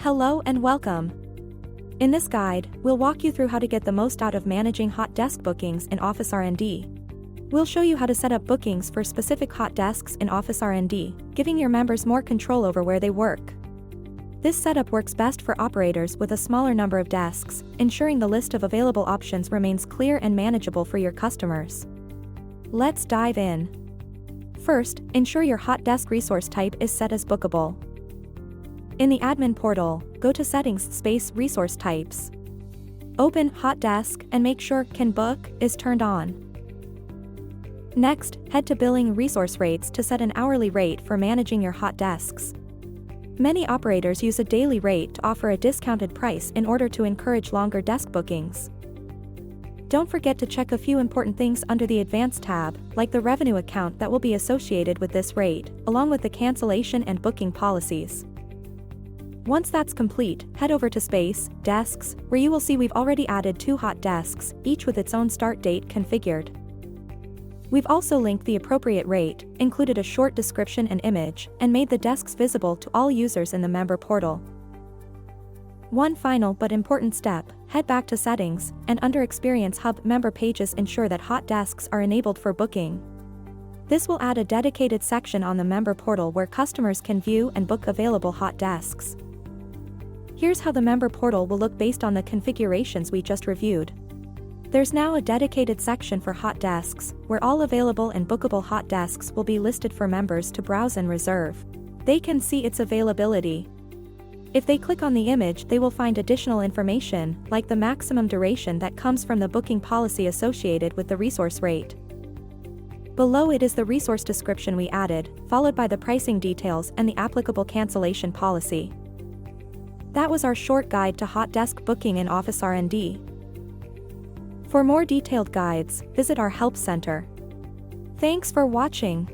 Hello and welcome. In this guide, we'll walk you through how to get the most out of managing hot desk bookings in OfficeRnD. We'll show you how to set up bookings for specific hot desks in OfficeRnD, giving your members more control over where they work. This setup works best for operators with a smaller number of desks, ensuring the list of available options remains clear and manageable for your customers. Let's dive in. First, ensure your hot desk resource type is set as bookable. In the admin portal, go to Settings space Resource Types. Open Hot Desk and make sure Can Book is turned on. Next, head to Billing Resource Rates to set an hourly rate for managing your hot desks. Many operators use a daily rate to offer a discounted price in order to encourage longer desk bookings. Don't forget to check a few important things under the Advanced tab, like the revenue account that will be associated with this rate, along with the cancellation and booking policies. Once that's complete, head over to Space, Desks, where you will see we've already added 2 hot desks, each with its own start date configured. We've also linked the appropriate rate, included a short description and image, and made the desks visible to all users in the member portal. One final but important step, head back to Settings, and under Experience Hub member pages ensure that hot desks are enabled for booking. This will add a dedicated section on the member portal where customers can view and book available hot desks. Here's how the member portal will look based on the configurations we just reviewed. There's now a dedicated section for hot desks, where all available and bookable hot desks will be listed for members to browse and reserve. They can see its availability. If they click on the image, they will find additional information, like the maximum duration that comes from the booking policy associated with the resource rate. Below it is the resource description we added, followed by the pricing details and the applicable cancellation policy. That was our short guide to hot desk booking in OfficeRnD. For more detailed guides, visit our Help Center. Thanks for watching.